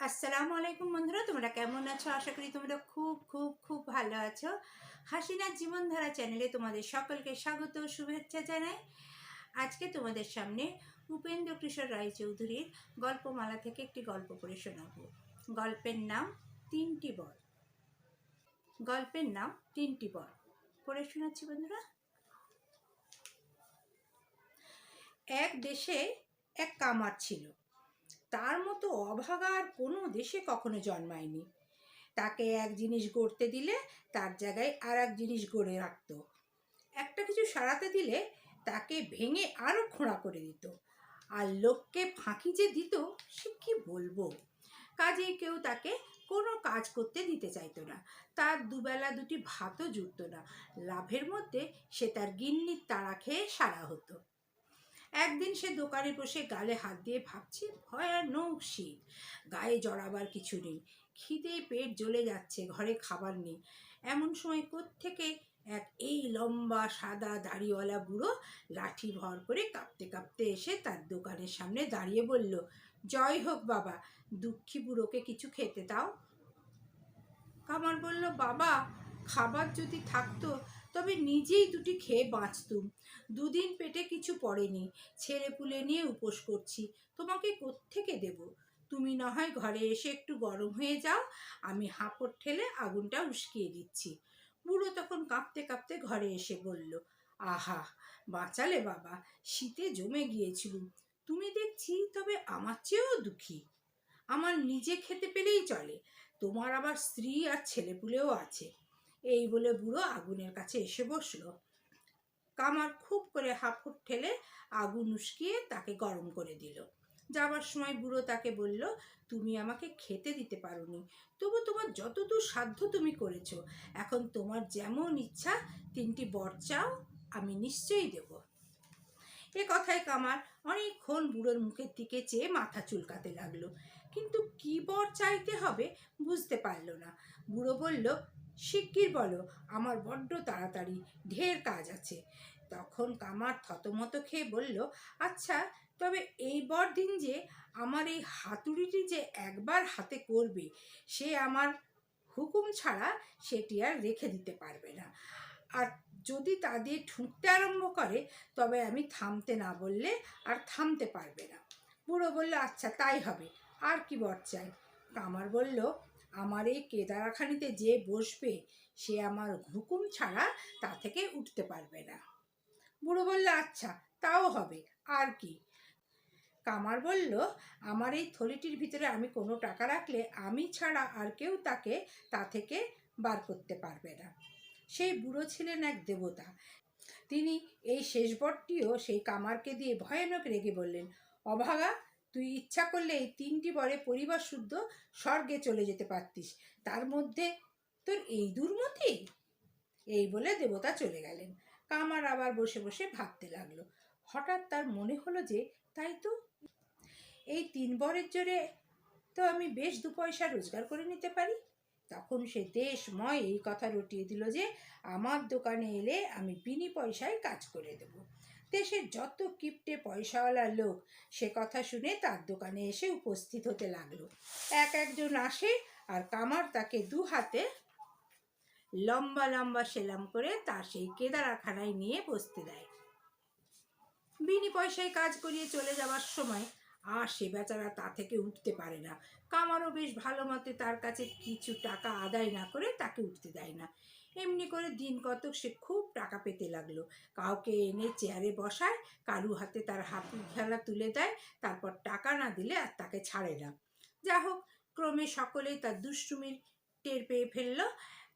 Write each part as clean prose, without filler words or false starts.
আসসালামু আলাইকুম বন্ধুরা, তোমরা কেমন আছো? আশা করি তোমরা খুব খুব খুব ভালো আছো। হাসিনার জীবনধারা চ্যানেলে তোমাদের সকলকে স্বাগত ও শুভেচ্ছা জানাই। আজকে তোমাদের সামনে উপেন্দ্র কিশোর রায়চৌধুরীর গল্পমালা থেকে একটি গল্প পড়ে শোনাবো। গল্পের নাম তিনটি বর। গল্পের নাম তিনটি বর। পড়ে শোনাচ্ছি বন্ধুরা। এক দেশে এক কামার ছিল। তার মতো অভাগা আর কোনো দেশে কখনো জন্মায়নি। তাকে এক জিনিস গড়তে দিলে তার জায়গায় আর এক জিনিস গড়ে রাখত। একটা কিছু সারাতে দিলে তাকে ভেঙে আরও খোঁড়া করে দিত। আর লোককে ফাঁকি যে দিত সে কি বলবো। কাজেই কেউ তাকে কোনো কাজ করতে দিতে চাইতো না। তার দুবেলা দুটি ভাতও জুটত না। লাভের মধ্যে সে তার গিন্নির তাড়া খেয়ে সারা হতো। একদিন সে দোকানে বসে গালে হাত দিয়ে ভাবছে, ভয়ানক শীত, গায়ে জড়াবার কিছু নেই, খিদে পেট জ্বলে যাচ্ছে, ঘরে খাবার নেই। এমন সময় কোত্থেকে এক এই লম্বা সাদা দাড়িওয়ালা বুড়ো লাঠি ভর করে কাঁপতে কাঁপতে এসে তার দোকানের সামনে দাঁড়িয়ে বলল, জয় হোক বাবা, দুঃখী বুড়োকে কিছু খেতে দাও। কামার বলল, বাবা, খাবার যদি থাকতো তবে নিজেই দুটি খেয়ে বাঁচতুম। দুদিন পেটে কিছু পড়েনি, ছেলে পুলে নিয়ে উপোস করছি, তোমাকে কোত্থেকে দেব? তুমি না হয় ঘরে এসে একটু গরম হয়ে যাও, আমি হাঁপড় ঠেলে আগুনটা উস্কিয়ে দিচ্ছি। বুড়ো তখন কাঁপতে কাঁপতে ঘরে এসে বলল, আহা, বাঁচালে বাবা, শীতে জমে গিয়েছিলুম। তুমি দেখছি তবে আমার চেয়েও দুঃখী। আমার নিজে খেতে পেলেই চলে, তোমার আবার স্ত্রী আর ছেলেপুলেও আছে। এই বলে বুড়ো আগুনের কাছে এসে বসলো। কামার খুব করে হাঁফুট ঠেলে আগুন উস্কিয়ে তাকে গরম করে দিল। যাবার সময় বুড়ো তাকে বলল, তুমি আমাকে খেতে দিতে পারোনি, তবু তোমার যতদূর সাধ্য তুমি করেছো। এখন তোমার যেমন ইচ্ছা তিনটি বর চাও, আমি নিশ্চয়ই দেব। এ কথায় কামার অনেকক্ষণ বুড়োর মুখের দিকে চেয়ে মাথা চুলকাতে লাগলো, কিন্তু কি বর চাইতে হবে বুঝতে পারল না। বুড়ো বলল, শিগগির বলো, আমার বড্ড তাড়াতাড়ি, ঢের কাজ আছে। তখন কামার থতমত খেয়ে বলল, আচ্ছা, তবে এই বর দিন যে আমার এই হাতুড়িটি যে একবার হাতে করবে, সে আমার হুকুম ছাড়া সেটি আর রেখে দিতে পারবে না। আর যদি তা দিয়ে ঠুকতে আরম্ভ করে তবে আমি থামতে না বললে আর থামতে পারবে না। বুড়ো বলল, আচ্ছা তাই হবে, আর কি বর চাই? কামার বলল, আমার এই কেদারাখানিতে যে বসবে সে আমার হুকুম ছাড়া তা থেকে উঠতে পারবে না। বুড়ো বলল, আচ্ছা তাও হবে, আর কি? কামার বলল, আমার এই থলিটির ভিতরে আমি কোনো টাকা রাখলে আমি ছাড়া আর কেউ তাকে তা থেকে বার করতে পারবে না। সেই বুড়ো ছিলেন এক দেবতা। তিনি এই শেষ বরটিও সেই কামারকে দিয়ে ভয়ানক রেগে বললেন, অভাগা, তুই ইচ্ছা করলে এই তিনটি বরে পরিবার শুদ্ধ স্বর্গে চলে যেতে পারতিস, তার মধ্যে তোর এই দুর্মতি। এই বলে দেবতা চলে গেলেন। কামার আবার বসে বসে ভাবতে লাগলো। হঠাৎ তার মনে হলো যে, তাই তো, এই তিন বরের জোরে তো আমি বেশ দু পয়সা রোজগার করে নিতে পারি। তখন সে দেশময় এই কথা রটিয়ে দিল যে, আমার দোকানে এলে আমি বিনি পয়সায় কাজ করে দেব। দেশের যত কিপটে পয়সাওয়ালা লোক সে কথা শুনে তার দোকানে এসে উপস্থিত হতে লাগলো। এক একজন আসে আর কামার তাকে দু হাতে লম্বা লম্বা সেলাম করে তার সেই কেদারাখানায় নিয়ে বসতে দেয়। বিনি পয়সায় কাজ করিয়ে চলে যাওয়ার সময় আর সে বেচারা তা থেকে উঠতে পারে না। কামারও বেশ ভালো মতে তার কাছে কিছু টাকা আদায় না করে তাকে উঠতে দেয় না। এমনি করে দিন কতক সে খুব টাকা পেতে লাগলো। কাউকে এনে চেয়ারে বসায়, কারু হাতে তার হাতুড়ি খেলা তুলে দেয়, তারপর টাকা না দিলে আর তাকে ছাড়ে না। যা হোক, ক্রমে সকলেই তার দুষ্টুমির টের পেয়ে ফেলল।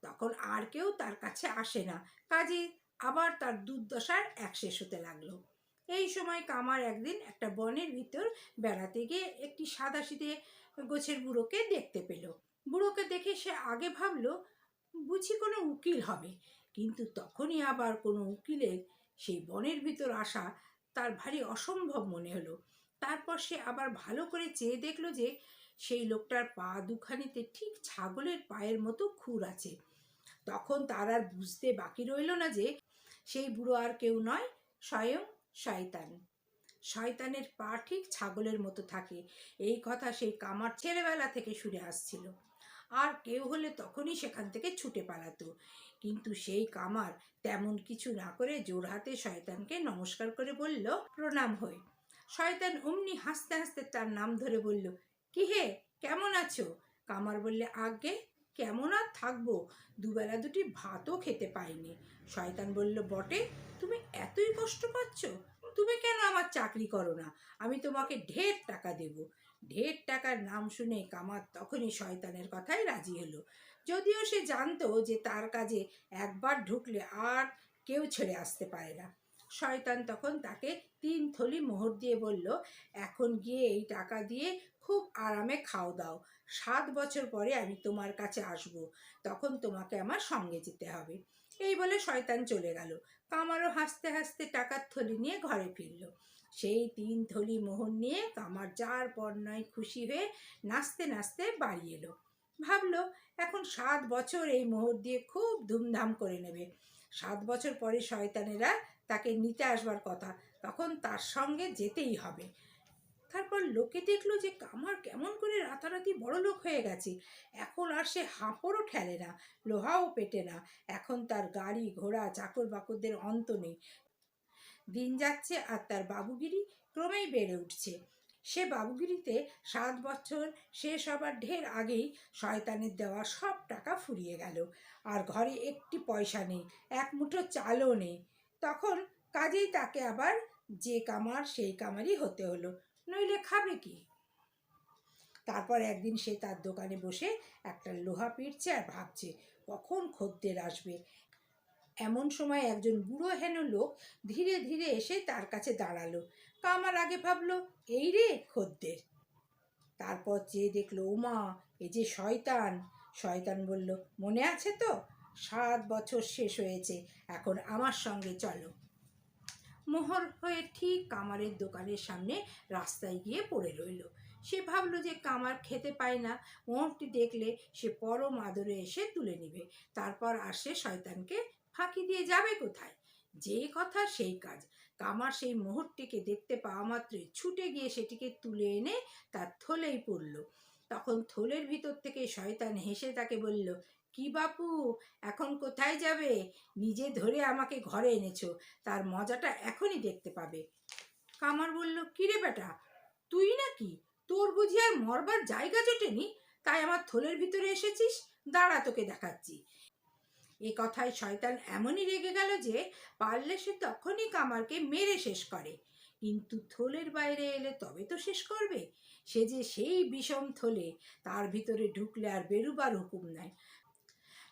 তখন আর কেউ তার কাছে আসে না। কাজেই আবার তার দুর্দশার এক শেষ হতে লাগলো। এই সময় কামার একদিন একটা বনের ভিতর বেড়াতে গিয়ে একটি সাদাসিধে গোছের বুড়োকে দেখতে পেল। বুড়োকে দেখে সে আগে ভাবলো বুঝি কোনো উকিল হবে, কিন্তু তখনই আবার কোনো উকিলের সেই বনের ভিতর আসা তার ভারী অসম্ভব মনে হলো। তারপর সে আবার ভালো করে চেয়ে দেখলো যে সেই লোকটার পা দুখানিতে ঠিক ছাগলের পায়ের মতো খুর আছে। তখন তার আর বুঝতে বাকি রইল না যে সেই বুড়ো আর কেউ নয়, স্বয়ং শয়তান। শয়তানের পা ঠিক ছাগলের মতো থাকে, এই কথা সেই কামার ছেলেবেলা থেকে শুনে আসছিল। আর কেউ হলে তখনই সেখান থেকে ছুটে পালাতো। কিন্তু সেই কামার তেমন কিছু না করে জোড়হাতে শয়তানকে নমস্কার করে বলল, প্রণাম হই। শয়তান অমনি হাসতে হাসতে তার নাম ধরে বলল, কি হে, কেমন আছো? কামার বললে, আজ্ঞে কেমন আর থাকবো, দুবেলা দুটি ভাতও খেতে পাইনি। শয়তান বলল, বটে, তুমি এতই কষ্ট পাচ্ছ? তুমি কেন আমার চাকরি করো না? আমি তোমাকে ঢের টাকা দেব। ঢের টাকার নাম শুনে কামার তখনই শয়তানের কথাই রাজি হলো, যদিও সে জানতো যে তার কাজে একবার ঢুকলে আর কেউ ছেড়ে আসতে পারে না। শয়তান তখন তাকে 3 থলি মোহর দিয়ে বলল, এখন গিয়ে এই টাকা দিয়ে খুব আরামে খাও দাও। 7 বছর পরে আমি তোমার কাছে আসব, তখন তোমাকে আমার সঙ্গে যেতে হবে। এই বলে শয়তান চলে গেল। কামারও হাসতে হাসতে টাকার থলি নিয়ে ঘরে ফিরল। সেই 3 থলি মোহর নিয়ে কামার যার পর নয় খুশি হয়ে নাচতে নাচতে বাড়ি এলো। ভাবলো এখন 7 বছর এই মোহর দিয়ে খুব ধুমধাম করে নেবে। 7 বছর পরে শয়তানেরা তাকে নিতে আসবার কথা, তখন তার সঙ্গে যেতেই হবে। তারপর লোকে দেখলো যে কামার কেমন করে রাতারাতি বড় লোক হয়ে গেছে। এখন আর সে হাঁপড়ও ঠেলে না, লোহাও পেটে না। এখন তার গাড়ি ঘোড়া চাকর বাকরদের অন্ত নেই। দিন যাচ্ছে আর তার বাবুগিরি ক্রমেই বেড়ে উঠছে। সে বাবুগিরিতে 7 বছর শেষ হবার ঢের আগেই শয়তানের দেওয়া সব টাকা ফুরিয়ে গেল, আর ঘরে একটি পয়সা নেই, এক মুঠো চালও নেই। তখন কাজেই তাকে আবার যে কামার সেই কামারই হতে হলো, নইলে খাবে কি? তারপর একদিন সে তার দোকানে বসে একটা লোহা পিটছে আর ভাবছে কখন খদ্দের আসবে। এমন সময় একজন বুড়ো হেন লোক ধীরে ধীরে এসে তার কাছে দাঁড়ালো। কামার আগে ভাবলো, এই রে খদ্দের। তারপর চেয়ে দেখলো, ওমা, এ যে শয়তান। শয়তান বলল, মনে আছে তো? 7 বছর শেষ হয়েছে, এখন আমার সঙ্গে চলো। মোহর হয়ে ঠিক কামারের দোকানের সামনে রাস্তায় গিয়ে পড়ে রইল। সে ভাবলো যে কামার খেতে পায় না, মোহরটি দেখলে সে পরম আদরে এসে তুলে নিবে। তারপর আর সে শয়তানকে ফাঁকি দিয়ে যাবে কোথায়? যেই কথা সেই কাজ। কামার সেই মোহরটিকে দেখতে পাওয়া মাত্রই ছুটে গিয়ে সেটিকে তুলে এনে তার থলেই পড়ল। তখন থলের ভিতর থেকে শয়তান হেসে তাকে বলল, কি বাপু, এখন কোথায় যাবে? নিজে ধরে আমাকে ঘরে এনেছো, তার মজাটা এখনই দেখতে পাবে। কামার বলল, কিরে বেটা, তুই নাকি? তোর বুঝি আর মরবার জায়গা জোটেনি, তাই আমার থলের ভিতরে এসেছিস? দাঁড়া, তোকে দেখাচ্ছি। এ কথায় শয়তান এমনই রেগে গেল যে পারলে সে তখনই কামারকে মেরে শেষ করে, কিন্তু থলের বাইরে এলে তবে তো শেষ করবে। সে যে সেই বিষম থলে, তার ভিতরে ঢুকলে আর বেরুবার হুকুম নাই।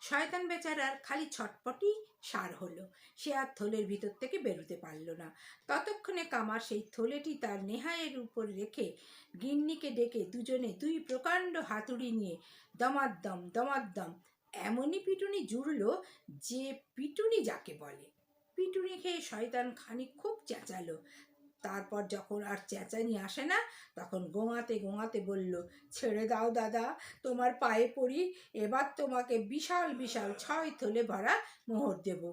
শয়তান বেচারার খালি ছটপটি সার হলো, সে আর থলের ভিতর থেকে বেরোতে পারল না। ততক্ষণে কামার সেই থলেটি তার নেহায়ের উপর রেখে গিন্নিকে ডেকে দুজনে 2 প্রকাণ্ড হাতুড়ি নিয়ে দমাদ্দম দমাদ্দম এমনই পিটুনি জুড়ল যে পিটুনি যাকে বলে। পিটুনি খেয়ে শয়তান খানিক খুব চেঁচালো। তারপর যখন আর চেঁচানি আসে না, তখন গোঙাতে গোঙাতে বলল, ছেড়ে দাও দাদা, তোমার পায়ে পড়ি, এবার তোমাকে বিশাল বিশাল 6 থলে ভরা মোহর দেব,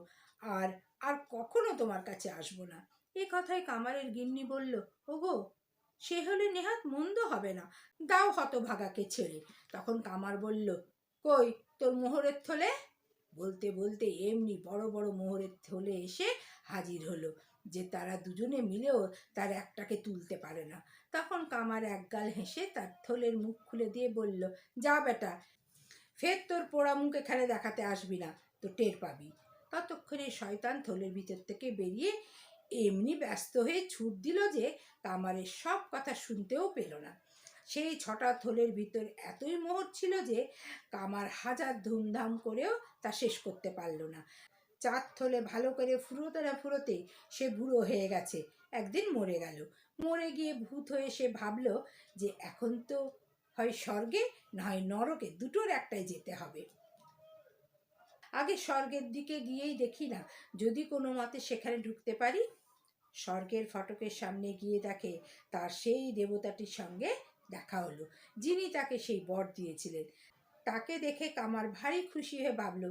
আর আর কখনো তোমার কাছে আসবো না। এ কথায় কামারের গিন্নি বলল, ওগো, সে হলে নেহাত মন্দ হবে না, দাও হতভাগাকে ছেড়ে। তখন কামার বলল, কই তোর মোহরের থলে? বলতে বলতে এমনি বড় বড় মোহরের থলে এসে হাজির হলো যে তারা দুজনে মিলেও তার একটাকে তুলতে পারে না। তখন কামার একগাল হেসে তার থলের মুখ খুলে দিয়ে বলল, যা বেটা, ফের তোর পোড়া মুখ এখানে দেখাতে আসবি না, তো টের পাবি। ততক্ষণে শয়তান থলের ভিতর থেকে বেরিয়ে এমনি ব্যস্ত হয়ে ছুট দিল যে কামারের সব কথা শুনতেও পেল না। সেই 6টা থলের ভিতর এতই মোহর ছিল যে কামার হাজার ধুমধাম করেও তা শেষ করতে পারল না। 4 থলে ভালো করে ফুরোতে না ফুরোতে সে বুড়ো হয়ে গেছে, একদিন মরে গেল। মরে গিয়ে ভূত হয়ে সে ভাবল যে এখন তো হয় স্বর্গে না হয় নরকে, দুটোর একটাই যেতে হবে। আগে স্বর্গের দিকে গিয়েই দেখি না, যদি কোনো মতে সেখানে ঢুকতে পারি। স্বর্গের ফটকের সামনে গিয়ে দেখে তার সেই দেবতাটির সঙ্গে দেখা হলো, যিনি তাকে সেই বর দিয়েছিলেন। তাকে দেখে কামার ভারী খুশি হয়ে ভাবল,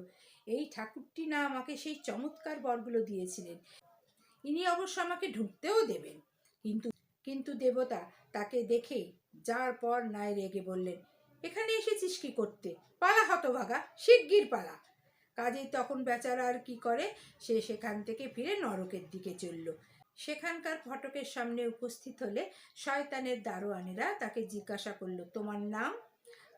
এই ঠাকুরটি না আমাকে সেই চমৎকার বরগুলো দিয়েছিলেন, ইনি অবশ্য আমাকে ঢুকতেও দেবেন। কিন্তু কিন্তু দেবতা তাকে দেখে যার পর নাই রেগে বললেন, এখানে এসেছিস কি করতে? পালা হতভাগা, শিগগির পালা। কাজেই তখন বেচারা আর কি করে, সে সেখান থেকে ফিরে নরকের দিকে চলল। সেখানকার ফটকের সামনে উপস্থিত হলে শয়তানের দারোয়ানেরা তাকে জিজ্ঞাসা করলো, তোমার নাম?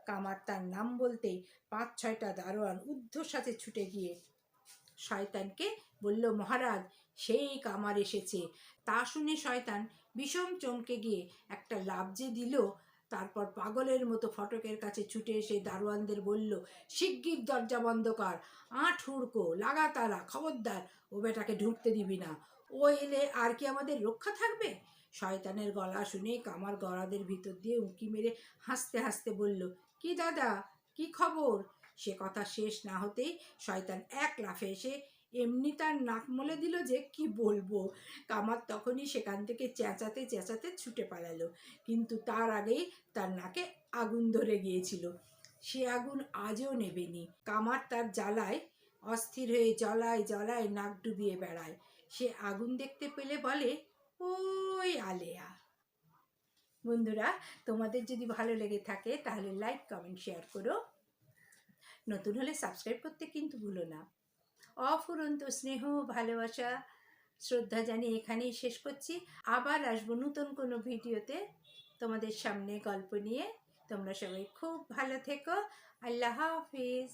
কামার তার নাম বলতেই 5-6টা দারোয়ান ঊর্ধ্বশ্বাসে ছুটে গিয়ে শয়তানকে বলল, মহারাজ, সেই কামার এসেছে। তা শুনে শয়তান বিষম চমকে গিয়ে একটা লাফ যে দিল, তারপর পাগলের মতো ফটকের কাছে ছুটে এসে দারোয়ানদের বলল, শিগগির দরজা বন্ধ কর, আঁট হুড়কো, লাগা তালা, খবরদার ও বেটাকে ঢুকতে দিবি না। ও এলে আর কি আমাদের রক্ষা থাকবে? শয়তানের গলা শুনে কামার গড়াদের ভিতর দিয়ে উঁকি মেরে হাসতে হাসতে বলল, কি দাদা, কি খবর? সে কথা শেষ না হতেই শয়তান এক লাফে এসে এমনি তার নাক মলে দিল যে কি বলবো। কামার তখনই সেখান থেকে চেঁচাতে চেঁচাতে ছুটে পালালো, কিন্তু তার আগেই তার নাকে আগুন ধরে গিয়েছিল। সে আগুন আজও নেবেনি। কামার তার জ্বালায় অস্থির হয়ে জ্বলায় জ্বলায় নাক ডুবিয়ে বেড়ায়। সে আগুন দেখতে পেলে বলে, ওই আলেয়া। বন্ধুরা, তোমাদের যদি ভালো লেগে থাকে তাহলে লাইক, কমেন্ট, শেয়ার করো। নতুন হলে সাবস্ক্রাইব করতে কিন্তু ভুলো না। অফুরন্ত স্নেহ, ভালোবাসা, শ্রদ্ধা জানিয়ে এখানেই শেষ করছি। আবার আসবো নতুন কোনো ভিডিওতে তোমাদের সামনে গল্প নিয়ে। তোমরা সবাই খুব ভালো থেকো। আল্লাহ হাফিজ।